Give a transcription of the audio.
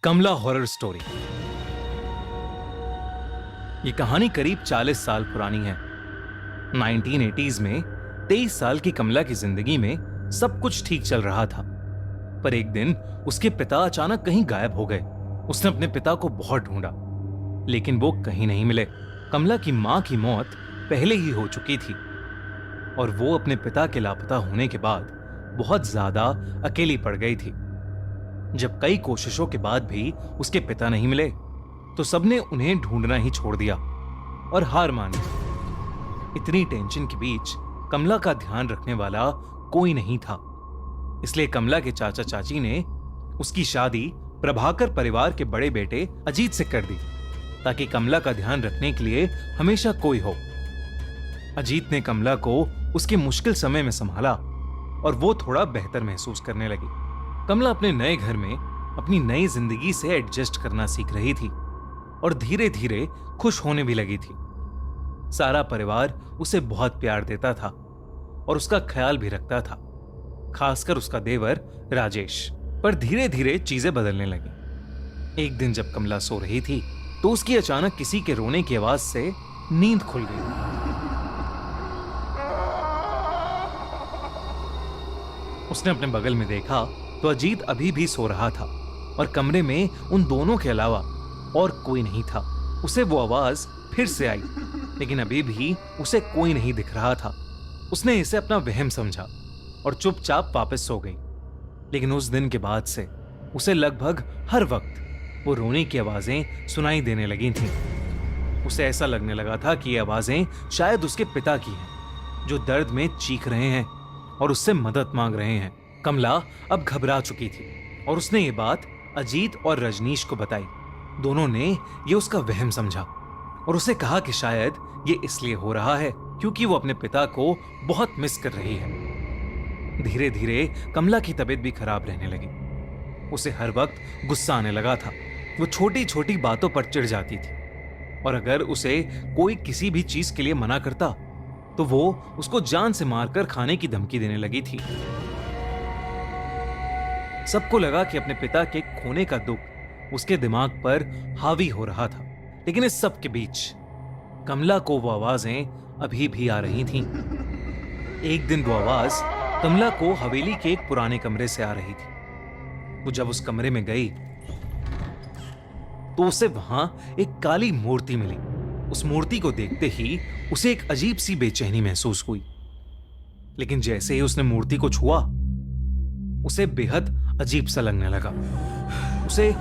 कमला horror story. ये कहानी करीब 40 साल पुरानी है। 1980s में 23 साल की कमला की जिंदगी में सब कुछ ठीक चल रहा था, पर एक दिन उसके पिता अचानक कहीं गायब हो गए। उसने अपने पिता को बहुत ढूंढा, लेकिन वो कहीं नहीं मिले। कमला की मां की मौत पहले ही हो चुकी थी और वो अपने पिता के लापता होने के बाद बहुत ज्यादा अकेली पड़ गई थी। जब कई कोशिशों के बाद भी उसके पिता नहीं मिले, तो सबने उन्हें ढूंढना ही छोड़ दिया और हार मान ली। इतनी टेंशन के बीच कमला का ध्यान रखने वाला कोई नहीं था, इसलिए कमला के चाचा चाची ने उसकी शादी प्रभाकर परिवार के बड़े बेटे अजीत से कर दी, ताकि कमला का ध्यान रखने के लिए हमेशा कोई हो। अजीत ने कमला को उसके मुश्किल समय में संभाला और वो थोड़ा बेहतर महसूस करने लगी। कमला अपने नए घर में अपनी नई जिंदगी से एडजस्ट करना सीख रही थी और धीरे धीरे खुश होने भी लगी थी। सारा परिवार उसे बहुत प्यार देता था और उसका ख्याल भी रखता था, खासकर उसका देवर राजेश। पर धीरे धीरे चीजें बदलने लगी। एक दिन जब कमला सो रही थी, तो उसकी अचानक किसी के रोने की आवाज से नींद खुल गई। उसने अपने बगल में देखा तो अजीत अभी भी सो रहा था और कमरे में उन दोनों के अलावा और कोई नहीं था। उसे वो आवाज फिर से आई, लेकिन अभी भी उसे कोई नहीं दिख रहा था। उसने इसे अपना वहम समझा और चुपचाप वापस सो गई। लेकिन उस दिन के बाद से उसे लगभग हर वक्त वो रोने की आवाजें सुनाई देने लगी थीं। उसे ऐसा लगने लगा था कि ये आवाजें शायद उसके पिता की हैं, जो दर्द में चीख रहे हैं और उससे मदद मांग रहे हैं। कमला अब घबरा चुकी थी और उसने ये बात अजीत और रजनीश को बताई। दोनों ने ये उसका वहम समझा और उसे कहा कि शायद ये इसलिए हो रहा है क्योंकि वो अपने पिता को बहुत मिस कर रही है। धीरे धीरे कमला की तबीयत भी खराब रहने लगी। उसे हर वक्त गुस्सा आने लगा था। वो छोटी छोटी बातों पर चिढ़ जाती थी और अगर उसे कोई किसी भी चीज के लिए मना करता, तो वो उसको जान से मारकर खाने की धमकी देने लगी थी। सबको लगा कि अपने पिता के खोने का दुख उसके दिमाग पर हावी हो रहा था, लेकिन इस सब के बीच कमला को वो आवाजें अभी भी आ रही थीं। एक दिन वो आवाज कमला को हवेली के एक पुराने कमरे से आ रही थी। वो जब उस कमरे में गई, तो उसे वहां एक काली मूर्ति मिली। उस मूर्ति को देखते ही उसे एक अजीब सी बेचैनी महसूस हुई, लेकिन जैसे ही उसने मूर्ति को छुआ, उसे बेहद अजीब सा लगने लगा। उसे